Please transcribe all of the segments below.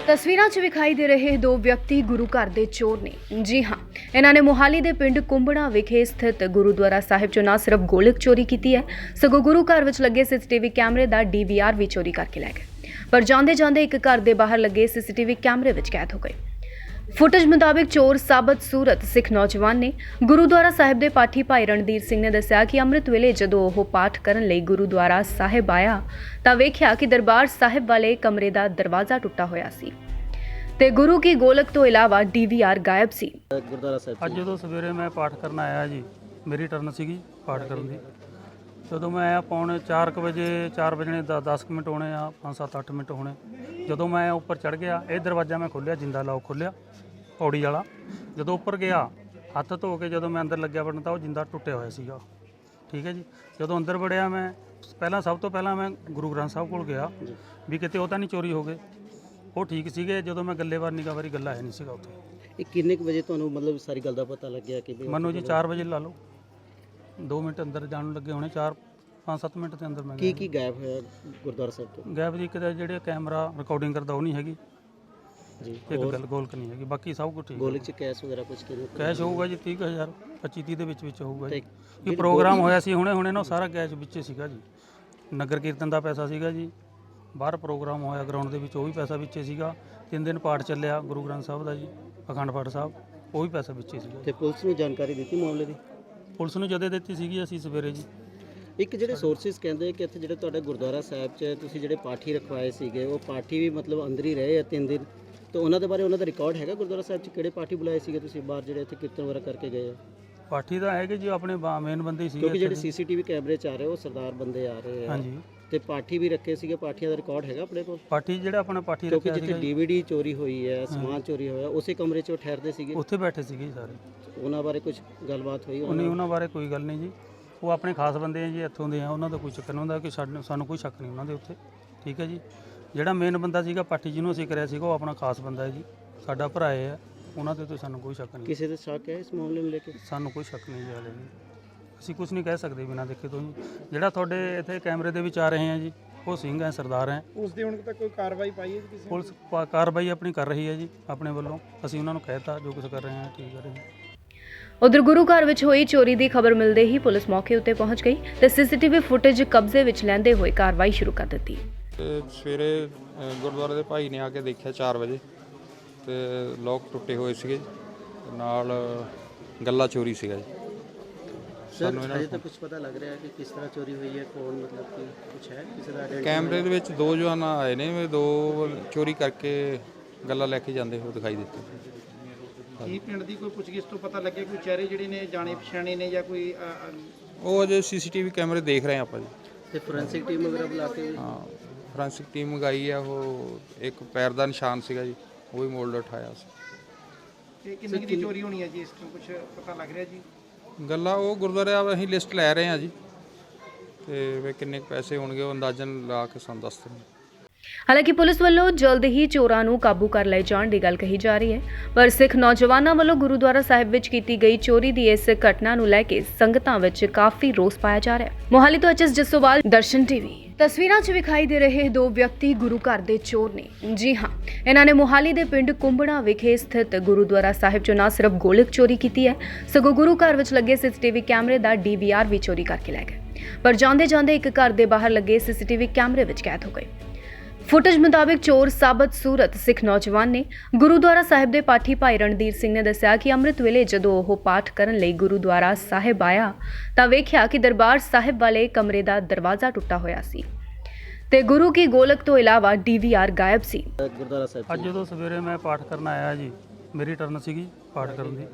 ਤਸਵੀਰਾਂ 'ਚ ਵਿਖਾਈ ਦੇ ਰਹੇ ਦੋ ਵਿਅਕਤੀ ਗੁਰੂ ਘਰ ਦੇ ਚੋਰ ਨੇ। ਜੀ ਹਾਂ, ਇਹਨਾਂ ਨੇ ਮੋਹਾਲੀ ਦੇ ਪਿੰਡ ਕੁੰਬੜਾ ਵਿਖੇ ਸਥਿਤ ਗੁਰਦੁਆਰਾ ਸਾਹਿਬ 'ਚੋਂ ਨਾ ਸਿਰਫ ਗੋਲਕ ਚੋਰੀ ਕੀਤੀ ਹੈ, ਸਗੋਂ ਗੁਰੂ ਘਰ ਵਿੱਚ ਲੱਗੇ ਸੀਸੀਟੀਵੀ ਕੈਮਰੇ ਦਾ DVR ਵੀ ਚੋਰੀ ਕਰਕੇ ਲੈ ਗਏ। ਪਰ ਜਾਂਦੇ-ਜਾਂਦੇ ਇੱਕ ਘਰ ਦੇ ਬਾਹਰ ਲੱਗੇ ਸੀਸੀਟੀਵੀ ਕੈਮਰੇ ਵਿੱਚ ਕੈਦ ਹੋ ਗਏ। ਫੁਟੇਜ ਮੁਤਾਬਿਕ ਚੋਰ ਸਾਬਤ ਸੂਰਤ ਸਿੱਖ ਨੌਜਵਾਨ ਨੇ। ਗੁਰਦੁਆਰਾ ਸਾਹਿਬ ਦੇ ਪਾਠੀ ਭਾਈ ਰਣਧੀਰ ਸਿੰਘ ਨੇ ਦੱਸਿਆ ਕਿ ਅੰਮ੍ਰਿਤ ਵੇਲੇ ਜਦੋਂ ਉਹ ਪਾਠ ਕਰਨ ਲਈ ਗੁਰਦੁਆਰਾ ਸਾਹਿਬ ਆਇਆ ਤਾਂ ਵੇਖਿਆ ਕਿ ਦਰਬਾਰ ਸਾਹਿਬ ਵਾਲੇ ਕਮਰੇ ਦਾ ਦਰਵਾਜ਼ਾ ਟੁੱਟਾ ਹੋਇਆ ਸੀ ਤੇ ਗੁਰੂ ਕੀ ਗੋਲਕ ਤੋਂ ਇਲਾਵਾ DVR ਗਾਇਬ ਸੀ। ਗੁਰਦੁਆਰਾ ਸਾਹਿਬ ਅੱਜ ਜਦੋਂ ਸਵੇਰੇ ਮੈਂ ਪਾਠ ਕਰਨ ਆਇਆ ਜੀ, ਮੇਰੀ ਟਰਨ ਸੀਗੀ ਪਾਠ ਕਰਨ ਦੀ। ਜਦੋਂ ਮੈਂ ਆਇਆ ਪੌਣੇ 4 ਵਜੇ, 4 ਵਜਣੇ 10 ਮਿੰਟ ਹੋਣੇ ਆ, 5-7-8 ਮਿੰਟ ਹੋਣੇ। ਜਦੋਂ ਮੈਂ ਉੱਪਰ ਚੜ੍ਹ ਗਿਆ, ਇਹ ਦਰਵਾਜ਼ਾ ਮੈਂ ਖੋਲ੍ਹਿਆ, ਜਿੰਦਾ ਲੌਕ ਖੋਲ੍ਹਿਆ ਪੌੜੀ ਵਾਲਾ। ਜਦੋਂ ਉੱਪਰ ਗਿਆ, ਹੱਥ ਧੋ ਕੇ ਜਦੋਂ ਮੈਂ ਅੰਦਰ ਲੱਗਿਆ ਵੜਨ ਤਾਂ ਉਹ ਜਿੰਦਾ ਟੁੱਟਿਆ ਹੋਇਆ ਸੀਗਾ। ਠੀਕ ਹੈ ਜੀ। ਜਦੋਂ ਅੰਦਰ ਵੜਿਆ ਮੈਂ ਸਭ ਤੋਂ ਪਹਿਲਾਂ ਮੈਂ ਗੁਰੂ ਗ੍ਰੰਥ ਸਾਹਿਬ ਕੋਲ ਗਿਆ ਵੀ ਕਿਤੇ ਉਹ ਤਾਂ ਨਹੀਂ ਚੋਰੀ ਹੋ ਗਏ। ਉਹ ਠੀਕ ਸੀਗੇ। ਜਦੋਂ ਮੈਂ ਗੱਲੇਵਾਰ ਨਿਗਾਹ ਵਾਰੀ ਗੱਲਾ ਹੈ ਨਹੀਂ ਸੀਗਾ ਉੱਥੇ। ਇਹ ਕਿੰਨੇ ਕੁ ਵਜੇ ਤੁਹਾਨੂੰ ਮਤਲਬ ਸਾਰੀ ਗੱਲ ਦਾ ਪਤਾ ਲੱਗਿਆ ਕਿ ਮੈਨੂੰ ਜੀ 4 ਵਜੇ ਲਾ ਲਓ, 2 ਮਿੰਟ ਅੰਦਰ ਜਾਣ ਨੂੰ ਲੱਗੇ ਹੋਣੇ, 5-7 ਮਿੰਟ ਦੇ ਅੰਦਰ ਮੈਂ ਕੀ ਗਾਇਬ ਹੋਇਆ ਗੁਰਦੁਆਰਾ ਸਾਹਿਬ ਤੋਂ? ਗਾਇਬ ਜੀ, ਇੱਕ ਤਾਂ ਜਿਹੜੇ ਕੈਮਰਾ ਰਿਕਾਰਡਿੰਗ ਕਰਦਾ ਉਹ ਨਹੀਂ ਹੈਗੀ ਜੀ, ਇੱਕ ਗੱਲ ਗੋਲਕ ਨਹੀਂ ਹੈਗੀ, ਬਾਕੀ ਸਭ ਕੁਝ ਠੀਕ। ਗੋਲਕ 'ਚ ਕੈਸ਼ ਵਗੈਰਾ ਕੁਝ ਕੈਸ਼ ਹੋਊਗਾ ਜੀ 30,000, 25-30 ਦੇ ਵਿੱਚ ਹੋਊਗਾ ਜੀ। ਤੇ ਇਹ ਪ੍ਰੋਗਰਾਮ ਹੋਇਆ ਸੀ ਹੁਣੇ ਨਾ, ਸਾਰਾ ਕੈਸ਼ ਵਿੱਚੇ ਸੀਗਾ ਜੀ। ਨਗਰ ਕੀਰਤਨ ਦਾ ਪੈਸਾ ਸੀਗਾ ਜੀ, ਬਾਹਰ ਪ੍ਰੋਗਰਾਮ ਹੋਇਆ ਗਰਾਊਂਡ ਦੇ ਵਿੱਚ, ਉਹ ਵੀ ਪੈਸਾ ਵਿੱਚੇ ਸੀਗਾ। 3 ਦਿਨ ਪਾਠ ਚੱਲਿਆ ਗੁਰੂ ਗ੍ਰੰਥ ਸਾਹਿਬ ਦਾ ਜੀ, ਅਖੰਡ ਪਾਠ ਸਾਹਿਬ, ਉਹ ਵੀ ਪੈਸਾ ਵਿੱਚੇ ਸੀਗਾ। ਤੇ ਪੁਲਿਸ ਨੂੰ ਜਾਣਕਾਰੀ ਦਿੱਤੀ ਮਾਮਲੇ ਦੀ? ਪੁਲਿਸ ਨੂੰ ਜਦੇ ਦਿੱਤੀ ਸੀਗੀ ਅਸੀਂ ਸਵੇਰੇ ਜੀ। ਇੱਕ ਜਿਹੜੇ ਸੋਰਸਿਸ ਕਹਿੰਦੇ ਕਿ ਇੱਥੇ ਜਿਹੜੇ ਤੁਹਾਡੇ ਗੁਰਦੁਆਰਾ ਸਾਹਿਬ 'ਚ ਤੁਸੀਂ ਜਿਹੜੇ ਪਾਠੀ ਰਖਵਾਏ ਸੀਗੇ, ਉਹ ਪਾਠੀ ਵੀ ਮਤਲਬ ਅੰਦਰ ਹੀ ਰਹੇ ਆ 3 ਦਿਨ, ਤਾਂ ਉਹਨਾਂ ਦੇ ਬਾਰੇ ਉਹਨਾਂ ਦਾ ਰਿਕਾਰਡ ਹੈਗਾ ਗੁਰਦੁਆਰਾ ਸਾਹਿਬ 'ਚ? ਕਿਹੜੇ ਪਾਠੀ ਬੁਲਾਏ ਸੀਗੇ ਤੁਸੀਂ ਬਾਹਰ ਜਿਹੜੇ ਇੱਥੇ ਕੀਰਤਨ ਵਗੈਰਾ ਕਰਕੇ ਗਏ ਆ? ਪਾਠੀ ਤਾਂ ਹੈਗੇ ਜੀ, ਆਪਣੇ ਮੇਨ ਬੰਦੇ ਹੀ ਸੀਗੇ। ਕਿਉਂਕਿ ਜਿਹੜੇ CCTV ਕੈਮਰੇ 'ਚ ਆ ਰਹੇ ਉਹ ਸਰਦਾਰ ਬੰਦੇ ਆ ਰਹੇ ਆ। ਹਾਂਜੀ। ਤੇ ਪਾਠੀ ਵੀ ਰੱਖੇ ਸੀਗੇ, ਪਾਠੀਆਂ ਦਾ ਰਿਕਾਰਡ ਹੈਗਾ ਆਪਣੇ ਕੋਲ? ਪਾਠੀ ਜਿਹੜਾ ਆਪਣਾ ਪਾਠੀ ਕਿਉਂਕਿ ਰੱਖਿਆ ਜਿੱਥੇ DVD ਚੋਰੀ ਹੋਈ ਹੈ, ਸਮਾਨ ਚੋਰੀ ਹੋਇਆ, ਉਸੇ ਕਮਰੇ 'ਚ ਉਹ ਠਹਿਰਦੇ ਸੀਗੇ? ਉੱਥੇ ਬੈਠੇ ਸੀਗੇ ਸਾਰੇ। ਉਹਨਾਂ ਬਾਰੇ ਕੁਝ ਗੱਲਬਾਤ ਹੋਈ? ਉਹਨਾਂ ਬਾਰੇ ਕੋਈ ਗੱਲ ਨਹੀਂ ਜੀ, ਉਹ ਆਪਣੇ ਖਾਸ ਬੰਦੇ ਆ ਜੀ, ਇੱਥੋਂ ਦੇ ਆ, ਉਹਨਾਂ ਦਾ ਕੋਈ ਚੱਕਰ ਨਹੀਂ ਹੁੰਦਾ ਕਿ ਸਾਨੂੰ ਕੋਈ ਸ਼ੱਕ ਨਹੀਂ ਉਹਨਾਂ ਦੇ ਉੱਤੇ। ਠੀਕ ਹੈ ਜੀ। ਜਿਹੜਾ ਮੇਨ ਬੰਦਾ ਸੀਗਾ ਪਾਠੀ ਜਿਹਨੂੰ ਅਸੀਂ ਕਰਿਆ ਸੀਗਾ, ਉਹ ਆਪਣਾ ਖਾਸ ਬੰਦਾ ਹੈ ਜੀ, ਸਾਡਾ ਭਰਾ ਹੈ, ਉਹਨਾਂ ਦੇ ਉੱਤੇ ਸਾਨੂੰ ਕੋਈ ਸ਼ੱਕ ਨਹੀਂ। ਕਿਸੇ ਦੇ ਸ਼ੱਕ ਹੈ ਇਸ ਮਾਮਲੇ ਨੂੰ ਲੈ ਕੇ? ਸਾਨੂੰ ਕੋਈ ਸ਼ੱਕ ਨਹੀਂ ਜੀ, ਹਾਲੇ ਵੀ ਅਸੀਂ ਕੁਝ ਨਹੀਂ ਕਹਿ ਸਕਦੇ ਬਿਨਾਂ ਦੇਖੇ ਤੋਂ ਜੀ। ਜਿਹੜਾ ਤੁਹਾਡੇ ਇੱਥੇ ਕੈਮਰੇ ਦੇ ਵਿੱਚ ਆ ਰਹੇ ਆ ਜੀ, ਉਹ ਸਿੰਘ ਹੈ, ਸਰਦਾਰ ਹੈ। ਉਸ ਦੀ ਹੁਣ ਤੱਕ ਕੋਈ ਕਾਰਵਾਈ ਪਾਈ ਹੈ ਕਿਸੇ? ਪੁਲਿਸ ਕਾਰਵਾਈ ਆਪਣੀ ਕਰ ਰਹੀ ਹੈ ਜੀ ਆਪਣੇ ਵੱਲੋਂ। ਅਸੀਂ ਉਹਨਾਂ ਨੂੰ ਕਹਿਤਾ ਜੋ ਕੁਝ ਕਰ ਰਹੇ ਹਾਂ ਠੀਕ ਕਰ ਰਹੇ ਹਾਂ। ਉਧਰ ਗੁਰੂ ਘਰ ਵਿੱਚ ਹੋਈ ਚੋਰੀ ਦੀ ਖਬਰ ਮਿਲਦੇ ਹੀ ਪੁਲਿਸ ਮੌਕੇ ਉੱਤੇ ਪਹੁੰਚ ਗਈ ਤੇ CCTV ਫੁਟੇਜ ਕਬਜ਼ੇ ਵਿੱਚ ਲੈਂਦੇ ਹੋਏ ਕਾਰਵਾਈ ਸ਼ੁਰੂ ਕਰ ਦਿੱਤੀ। ਸਵੇਰੇ ਗੁਰਦੁਆਰੇ ਦੇ ਭਾਈ ਨੇ ਆ ਕੇ ਦੇਖਿਆ 4 ਵਜੇ ਤੇ ਲੋਕ ਟੁੱਟੇ ਹੋਏ ਸੀਗੇ, ਨਾਲ ਗੱਲਾ ਚੋਰੀ ਸੀਗਾ ਜੀ। ਸਾਨੂੰ ਅਜੇ ਤੱਕ ਕੁਝ ਪਤਾ ਲੱਗ ਰਿਹਾ ਹੈ ਕਿ ਕਿਸ ਤਰ੍ਹਾਂ ਚੋਰੀ ਹੋਈ ਹੈ, ਕੌਣ ਮਤਲਬ ਕਿ ਕੁਝ ਹੈ ਕਿਸੇ ਦਾ ਆਈਡੈਂਟੀ? ਕੈਮਰੇ ਦੇ ਵਿੱਚ 2 ਜਵਾਨ ਆਏ ਨੇ, 2 ਚੋਰੀ ਕਰਕੇ ਗੱਲਾ ਲੈ ਕੇ ਜਾਂਦੇ ਹੋ ਦਿਖਾਈ ਦਿੱਤੇ। ਕੀ ਪਿੰਡ ਦੀ ਕੋਈ ਪੁੱਛਗਿੱਛ ਤੋਂ ਪਤਾ ਲੱਗਿਆ ਕੋਈ ਚਿਹਰੇ ਜਿਹੜੇ ਨੇ ਜਾਣੇ ਪਛਾਣੇ ਨੇ ਜਾਂ ਕੋਈ ਉਹ ਅਜੇ CCTV ਕੈਮਰੇ ਦੇਖ ਰਹੇ ਆਪਾਂ ਜੀ। ਤੇ ਫੋਰੈਂਸਿਕ ਟੀਮ ਵਗੈਰਾ ਬੁਲਾ ਕੇ? ਹਾਂ, ਫੋਰੈਂਸਿਕ ਟੀਮ ਮੰਗਾਈ ਆ। ਉਹ ਇੱਕ ਪੈਰ ਦਾ ਨਿਸ਼ਾਨ ਸੀਗਾ ਜੀ, ਉਹ ਵੀ ਮੋਲਡ ਉਠਾਇਆ ਸੀ। ਇਹ ਕਿੰਨੀ ਦੀ ਚੋਰੀ ਹੋਣੀ ਹੈ ਜੀ, ਇਸ ਤੋਂ ਕੁਝ ਪਤਾ ਲੱਗ ਰਿਹਾ ਜੀ? ਗੱਲਾਂ ਉਹ ਗੁਰਦੁਆਰੇ ਆ, ਅਸੀਂ ਲਿਸਟ ਲੈ ਰਹੇ ਹਾਂ ਜੀ, ਤੇ ਵੀ ਕਿੰਨੇ ਪੈਸੇ ਹੋਣਗੇ ਉਹ ਅੰਦਾਜ਼ਨ ਲਾ ਕੇ ਸਾਨੂੰ ਦੱਸ ਦੇਣ। ਹਾਲਾਂਕਿ ਪੁਲਿਸ ਵੱਲੋਂ ਜਲਦ ਹੀ ਚੋਰਾਂ ਨੂੰ ਕਾਬੂ ਕਰ ਲਏ ਜਾਣ ਦੀ ਗੱਲ ਕਹੀ ਜਾ ਰਹੀ ਹੈ, ਪਰ ਸਿੱਖ ਨੌਜਵਾਨਾਂ ਵੱਲੋਂ ਗੁਰਦੁਆਰਾ ਸਾਹਿਬ ਵਿੱਚ ਕੀਤੀ ਗਈ ਚੋਰੀ ਦੀ ਇਸ ਘਟਨਾ ਨੂੰ ਲੈ ਕੇ ਸੰਗਤਾਂ ਵਿੱਚ ਕਾਫੀ ਰੋਸ ਪਾਇਆ ਜਾ ਰਿਹਾ ਹੈ। ਮੋਹਾਲੀ ਤੋਂ HS ਜੱਸੋਵਾਲ, ਦਰਸ਼ਨ TV। ਤਸਵੀਰਾਂ 'ਚ ਵਿਖਾਈ ਦੇ ਰਹੇ ਦੋ ਵਿਅਕਤੀ ਗੁਰੂ ਘਰ ਦੇ ਚੋਰ ਨੇ। ਜੀ ਹਾਂ, ਇਹਨਾਂ ਨੇ ਮੋਹਾਲੀ ਦੇ ਪਿੰਡ ਕੁੰਬੜਾ ਵਿਖੇ ਸਥਿਤ ਗੁਰਦੁਆਰਾ ਸਾਹਿਬ 'ਚੋਂ ਨਾ ਸਿਰਫ ਗੋਲਕ ਚੋਰੀ ਕੀਤੀ ਹੈ, ਸਗੋਂ ਗੁਰੂ ਘਰ ਵਿੱਚ ਲੱਗੇ CCTV ਕੈਮਰੇ ਦਾ DVR ਵੀ ਚੋਰੀ ਕਰਕੇ ਲੈ ਗਏ। ਪਰ ਜਾਂਦੇ-ਜਾਂਦੇ ਇੱਕ ਘਰ ਦੇ ਬਾਹਰ ਲੱਗੇ CCTV ਕੈਮਰੇ ਵਿੱਚ ਕੈਦ ਹੋ ਗਏ। ਫੁਟੇਜ ਮੁਤਾਬਿਕ ਚੋਰ ਸਾਬਤ ਸੂਰਤ ਸਿੱਖ ਨੌਜਵਾਨ ਨੇ। ਗੁਰਦੁਆਰਾ ਸਾਹਿਬ ਦੇ ਪਾਠੀ ਭਾਈ ਰਣਧੀਰ ਸਿੰਘ ਨੇ ਦੱਸਿਆ ਕਿ ਅੰਮ੍ਰਿਤ ਵੇਲੇ ਜਦੋਂ ਉਹ ਪਾਠ ਕਰਨ ਲਈ ਗੁਰਦੁਆਰਾ ਸਾਹਿਬ ਆਇਆ ਤਾਂ ਵੇਖਿਆ ਕਿ ਦਰਬਾਰ ਸਾਹਿਬ ਵਾਲੇ ਕਮਰੇ ਦਾ ਦਰਵਾਜ਼ਾ ਟੁੱਟਾ ਹੋਇਆ ਸੀ ਤੇ ਗੁਰੂ ਕੀ ਗੋਲਕ ਤੋਂ ਇਲਾਵਾ DVR ਗਾਇਬ ਸੀ। ਗੁਰਦੁਆਰਾ ਸਾਹਿਬ ਅੱਜ ਜਦੋਂ ਸਵੇਰੇ ਮੈਂ ਪਾਠ ਕਰਨ ਆਇਆ ਜੀ, ਮੇਰੀ ਟਰਨ ਸੀਗੀ ਪਾਠ ਕਰਨ ਦੀ।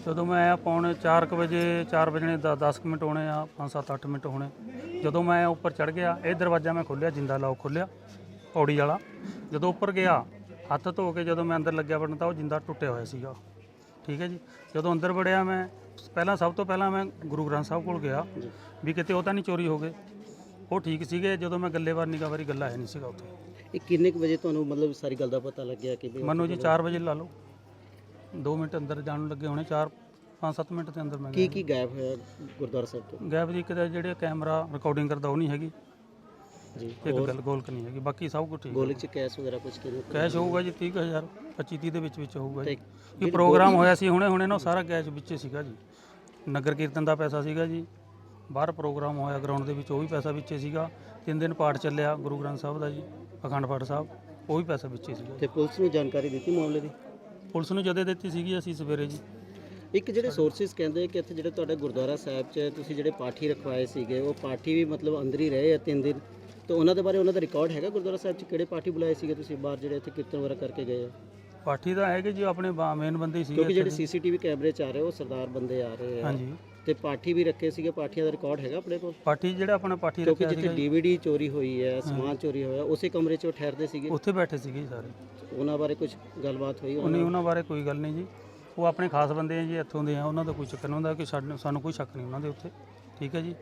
ਜਦੋਂ ਮੈਂ ਆਇਆ ਪੌਣੇ 4 ਵਜੇ, 4 ਵਜਣੇ 10 ਮਿੰਟ ਹੋਣੇ ਆ, 5-7-8 ਮਿੰਟ ਹੋਣੇ। ਜਦੋਂ ਮੈਂ ਉੱਪਰ ਚੜ੍ਹ ਗਿਆ, ਇਹ ਦਰਵਾਜ਼ਾ ਮੈਂ ਖੋਲ੍ਹਿਆ, ਜਿੰਦਾ ਲੌਕ ਖੋਲ੍ਹਿਆ ਪੌੜੀ ਵਾਲਾ। ਜਦੋਂ ਉੱਪਰ ਗਿਆ, ਹੱਥ ਧੋ ਕੇ ਜਦੋਂ ਮੈਂ ਅੰਦਰ ਲੱਗਿਆ ਵੜਨ ਤਾਂ ਉਹ ਜਿੰਦਾ ਟੁੱਟਿਆ ਹੋਇਆ ਸੀਗਾ। ਠੀਕ ਹੈ ਜੀ। ਜਦੋਂ ਅੰਦਰ ਵੜਿਆ ਮੈਂ ਸਭ ਤੋਂ ਪਹਿਲਾਂ ਮੈਂ ਗੁਰੂ ਗ੍ਰੰਥ ਸਾਹਿਬ ਕੋਲ ਗਿਆ ਵੀ ਕਿਤੇ ਉਹ ਤਾਂ ਨਹੀਂ ਚੋਰੀ ਹੋ ਗਏ। ਉਹ ਠੀਕ ਸੀਗੇ। ਜਦੋਂ ਮੈਂ ਗੱਲੇਵਾਰ ਨਿਗਾਹ ਵਾਰੀ ਗੱਲਾ ਹੈ ਨਹੀਂ ਸੀਗਾ ਉੱਥੇ। ਇਹ ਕਿੰਨੇ ਕੁ ਵਜੇ ਤੁਹਾਨੂੰ ਮਤਲਬ ਸਾਰੀ ਗੱਲ ਦਾ ਪਤਾ ਲੱਗਿਆ ਕਿ ਮੈਨੂੰ ਜੀ 4 ਵਜੇ ਲਾ ਲਓ, 2 ਮਿੰਟ ਅੰਦਰ ਜਾਣ ਨੂੰ ਲੱਗੇ ਹੋਣੇ, 5-7 ਮਿੰਟ ਦੇ ਅੰਦਰ ਮੈਂ ਕੀ ਗਾਇਬ ਹੋਇਆ ਗੁਰਦੁਆਰਾ ਸਾਹਿਬ ਤੋਂ? ਗਾਇਬ ਜੀ, ਇੱਕ ਤਾਂ ਜਿਹੜੇ ਕੈਮਰਾ ਰਿਕਾਰਡਿੰਗ ਕਰਦਾ ਉਹ ਨਹੀਂ ਹੈਗੀ, ਜੀ ਇੱਕ ਗੱਲ ਗੋਲਕ ਨਹੀਂ ਹੈਗੀ, ਬਾਕੀ ਸਭ ਕੁਝ ਠੀਕ ਹੈ। ਗੋਲਕ ਚ ਕੈਸ਼ ਵਗੈਰਾ ਕੁਝ ਕਿਹਨੂੰ ਕੈਸ਼ ਹੋਊਗਾ ਜੀ 30,000 25-30 ਦੇ ਵਿੱਚ ਹੋਊਗਾ ਤੇ ਜੀ। ਇਹ ਪ੍ਰੋਗਰਾਮ ਹੋਇਆ ਸੀ ਹੁਣੇ ਨਾ, ਸਾਰਾ ਕੈਸ਼ ਵਿੱਚੇ ਸੀਗਾ ਜੀ। ਨਗਰ ਕੀਰਤਨ ਦਾ ਪੈਸਾ ਸੀਗਾ ਜੀ, ਬਾਹਰ ਪ੍ਰੋਗਰਾਮ ਹੋਇਆ ਗਰਾਊਂਡ ਦੇ ਵਿੱਚ, ਉਹ ਵੀ ਪੈਸਾ ਵਿੱਚੇ ਸੀਗਾ। 3 ਦਿਨ ਪਾਠ ਚੱਲਿਆ ਗੁਰੂ ਗ੍ਰੰਥ ਸਾਹਿਬ ਦਾ ਜੀ, ਅਖੰਡ ਪਾਠ ਸਾਹਿਬ, ਉਹ ਵੀ ਪੈਸਾ ਵਿੱਚੇ ਸੀਗਾ। ਤੇ ਪੁਲਿਸ ਨੂੰ ਜਾਣਕਾਰੀ ਦਿੱਤੀ ਮਾਮਲੇ ਦੀ? ਪੁਲਿਸ ਨੂੰ ਜਦੇ ਦਿੱਤੀ ਸੀਗੀ ਅਸੀਂ ਸਵੇਰੇ ਜੀ। ਇੱਕ ਜਿਹੜੇ ਸੋਰਸਿਸ ਕਹਿੰਦੇ ਕਿ ਇੱਥੇ ਜਿਹੜੇ ਤੁਹਾਡੇ ਗੁਰਦੁਆਰਾ ਸਾਹਿਬ 'ਚ ਤੁਸੀਂ ਜਿਹੜੇ ਪਾਠੀ ਰਖਵਾਏ ਸੀਗੇ ਉਹ ਪਾਠੀ ਵੀ ਮਤਲਬ ਅੰਦਰ ਹੀ ਰਹੇ ਆ 3 ਦਿਨ, ਤੇ ਉਹਨਾਂ ਦੇ ਬਾਰੇ ਉਹਨਾਂ ਦਾ ਰਿਕਾਰਡ ਹੈਗਾ ਗੁਰਦੁਆਰਾ ਸਾਹਿਬ 'ਚ ਕਿਹੜੇ ਪਾਠੀ ਬੁਲਾਏ ਸੀਗੇ ਤੁਸੀਂ ਬਾਹਰ ਜਿਹੜੇ ਇੱਥੇ ਕੀਰਤਨ ਵਗੈਰਾ ਕਰਕੇ ਗਏ ਆ? ਪਾਠੀ ਦਾ ਹੈਗੇ ਜੀ ਆਪਣੇ ਮੇਨ ਬੰਦੇ ਹੀ ਸੀਗੇ ਕਿਉਂਕਿ ਜਿਹੜੇ ਇੱਥੇ ਦੇ। ਸੀਸੀਟੀਵੀ ਕੈਮਰੇ 'ਚ ਆ ਰਹੇ ਉਹ ਸਰਦਾਰ ਬੰਦੇ ਆ ਰਹੇ ਆ, ਹਾਂਜੀ, ਤੇ ਪਾਠੀ ਵੀ ਰੱਖੇ ਸੀਗੇ, ਪਾਠੀਆਂ ਦਾ ਰਿਕਾਰਡ ਹੈਗਾ ਆਪਣੇ ਕੋਲ? ਪਾਠੀ ਜਿਹੜਾ ਆਪਣਾ ਪਾਠੀ ਕਿਉਂਕਿ ਰੱਖਿਆ ਜਿੱਥੇ ਸੀਗਾ ਜੀ, ਡੀਵੀਡੀ ਚੋਰੀ ਹੋਈ ਹੈ, ਸਮਾਨ ਚੋਰੀ ਹੋਇਆ, ਉਸੇ ਕਮਰੇ 'ਚ ਉਹ ਠਹਿਰਦੇ ਸੀਗੇ, ਉੱਥੇ ਬੈਠੇ ਸੀਗੇ ਜੀ ਸਾਰੇ। ਉਹਨਾਂ ਬਾਰੇ ਕੁਝ ਗੱਲਬਾਤ ਹੋਈ ਉਹਨੇ ਉਹਨਾਂ ਬਾਰੇ ਕੋਈ ਗੱਲ ਨਹੀਂ ਜੀ, ਉਹ ਆਪਣੇ ਖਾਸ ਬੰਦੇ ਆ ਜੀ, ਇੱਥੋਂ ਦੇ ਆ, ਉਹਨਾਂ ਦਾ ਕੋਈ ਚੱਕਰ ਨਹੀਂ ਹੁੰਦਾ ਕਿ ਸਾਨੂੰ ਕੋਈ ਸ਼ੱਕ ਨਹੀਂ ਉਹਨਾਂ ਦੇ ਉੱਤੇ, ਠੀਕ ਹੈ ਜੀ।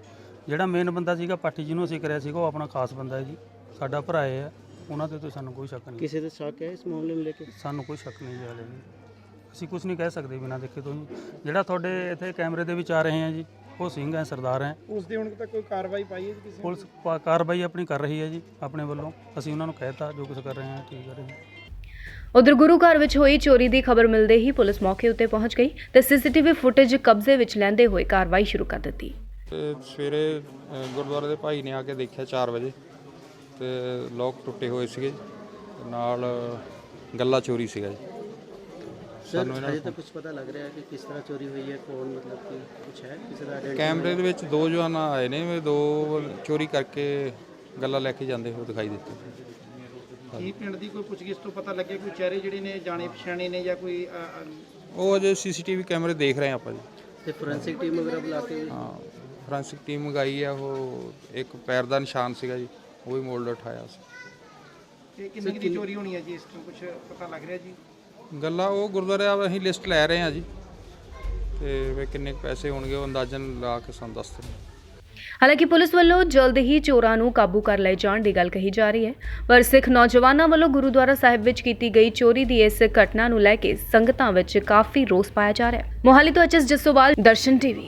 ਜਿਹੜਾ ਮੇਨ ਬੰਦਾ ਸੀਗਾ ਪਾਠੀ ਜਿਹਨੂੰ ਅਸੀਂ ਕਰਿਆ ਸੀਗਾ ਉਹ ਆਪਣਾ ਖਾਸ ਬੰਦਾ ਹੈ ਜੀ, ਸਾਡਾ ਭਰਾ ਹੈ, ਉਹਨਾਂ ਦੇ ਉੱਤੇ ਸਾਨੂੰ ਕੋਈ ਸ਼ੱਕ ਨਹੀਂ। ਕਿਸੇ ਦੇ ਸ਼ੱਕ ਹੈ ਇਸ ਮਾਮਲੇ ਨੂੰ ਲੈ ਕੇ? ਸਾਨੂੰ ਕੋਈ ਸ਼ੱਕ ਨਹੀਂ ਜੀ ਹਾਲੇ ਵੀ, ਅਸੀਂ ਕੁਝ ਨਹੀਂ ਕਹਿ ਸਕਦੇ ਬਿਨਾਂ ਦੇਖੇ ਤੋਂ ਜੀ। ਜਿਹੜਾ ਤੁਹਾਡੇ ਇੱਥੇ ਕੈਮਰੇ ਦੇ ਵਿੱਚ ਆ ਰਹੇ ਆ ਜੀ, ਉਹ ਸਿੰਘ ਹੈ, ਸਰਦਾਰ ਹੈ। ਉਸ ਦੇ ਹੁਣ ਤੱਕ ਕੋਈ ਕਾਰਵਾਈ ਪਾਈ ਹੈ ਕਿਸੇ ਪੁਲਿਸ ਕਾਰਵਾਈ ਆਪਣੀ ਕਰ ਰਹੀ ਹੈ ਜੀ ਆਪਣੇ ਵੱਲੋਂ, ਅਸੀਂ ਉਹਨਾਂ ਨੂੰ ਕਹਿਤਾ ਜੋ ਕੁਝ ਕਰ ਰਹੇ ਹਾਂ ਠੀਕ ਕਰ ਰਹੇ ਹਾਂ। ਉਧਰ ਗੁਰੂ ਘਰ ਵਿੱਚ ਹੋਈ ਚੋਰੀ ਦੀ ਖਬਰ ਮਿਲਦੇ ਹੀ ਪੁਲਿਸ ਮੌਕੇ ਉੱਤੇ ਪਹੁੰਚ ਗਈ ਤੇ ਸੀਸੀਟੀਵੀ ਫੁਟੇਜ ਕਬਜ਼ੇ ਵਿੱਚ ਲੈਂਦੇ ਹੋਏ ਕਾਰਵਾਈ ਸ਼ੁਰੂ ਕਰ ਦਿੱਤੀ। ਤੇ ਸਵੇਰੇ ਗੁਰਦੁਆਰੇ ਦੇ ਭਾਈ ਨੇ ਆ ਕੇ ਦੇਖਿਆ 4 ਵਜੇ ਤੇ ਲੋਕ ਟੁੱਟੇ ਹੋਏ ਸੀਗੇ ਜੀ, ਨਾਲ ਗੱਲਾ ਚੋਰੀ ਸੀਗਾ ਜੀ। ਸਾਨੂੰ ਅਜੇ ਤੱਕ ਕੁਝ ਪਤਾ ਲੱਗ ਰਿਹਾ ਹੈ ਕਿ ਕਿਸ ਤਰ੍ਹਾਂ ਚੋਰੀ ਹੋਈ ਹੈ, ਕੌਣ ਮਤਲਬ ਕਿ ਕੁਝ ਹੈ ਕਿਸੇ ਦਾ ਆਈਡੈਂਟੀ? ਕੈਮਰੇ ਦੇ ਵਿੱਚ 2 ਜਵਾਨ ਆਏ ਨੇ, 2 ਚੋਰੀ ਕਰਕੇ ਗੱਲਾ ਲੈ ਕੇ ਜਾਂਦੇ ਹੋਏ ਦਿਖਾਈ ਦਿੱਤੇ। ਕੀ ਪਿੰਡ ਦੀ ਕੋਈ ਪੁੱਛਗਿੱਛ ਤੋਂ ਪਤਾ ਲੱਗਿਆ ਕੋਈ ਚਿਹਰੇ ਜਿਹੜੇ ਨੇ ਜਾਣੇ ਪਛਾਣੇ ਨੇ ਜਾਂ ਕੋਈ ਉਹ ਅਜੇ ਸੀਸੀਟੀਵੀ ਕੈਮਰੇ ਦੇਖ ਰਹੇ ਆਪਾਂ ਜੀ। ਤੇ ਫੋਰੈਂਸਿਕ ਟੀਮ ਵਗੈਰਾ ਬੁਲਾ ਕੇ? ਹਾਂ, ਫੋਰੈਂਸਿਕ ਟੀਮ ਮੰਗਾਈ ਆ। ਉਹ ਇੱਕ ਪੈਰ ਦਾ ਨਿਸ਼ਾਨ ਸੀਗਾ ਜੀ, ਉਹ ਵੀ ਮੋਲਡ ਉਠਾਇਆ ਸੀ। ਇਹ ਕਿੰਨੀ ਕੁ ਦੀ ਚੋਰੀ ਹੋਣੀ ਹੈ ਜੀ, ਇਸ ਤੋਂ ਕੁਝ ਪਤਾ ਲੱਗ ਰਿਹਾ ਜੀ? ਗੱਲਾਂ ਉਹ ਗੁਰਦੁਆਰੇ ਆ, ਅਸੀਂ ਲਿਸਟ ਲੈ ਰਹੇ ਹਾਂ ਜੀ, ਤੇ ਵੀ ਕਿੰਨੇ ਕੁ ਪੈਸੇ ਹੋਣਗੇ ਉਹ ਅੰਦਾਜ਼ਨ ਲਾ ਕੇ ਸਾਨੂੰ ਦੱਸ ਦੇਣ। ਹਾਲਾਂਕਿ ਪੁਲਿਸ ਵੱਲੋਂ ਜਲਦ ਹੀ ਚੋਰਾਂ ਨੂੰ ਕਾਬੂ ਕਰ ਲਏ ਜਾਣ ਦੀ ਗੱਲ ਕਹੀ ਜਾ ਰਹੀ ਹੈ, ਪਰ ਸਿੱਖ ਨੌਜਵਾਨਾਂ ਵੱਲੋਂ ਗੁਰਦੁਆਰਾ ਸਾਹਿਬ ਵਿੱਚ ਕੀਤੀ ਗਈ ਚੋਰੀ ਦੀ ਇਸ ਘਟਨਾ ਨੂੰ ਲੈ ਕੇ ਸੰਗਤਾਂ ਵਿੱਚ ਕਾਫੀ ਰੋਸ ਪਾਇਆ ਜਾ ਰਿਹਾ ਹੈ। ਮੋਹਾਲੀ ਤੋਂ ਐਚਐਸ ਜੱਸੋਵਾਲ, ਦਰਸ਼ਨ ਟੀਵੀ।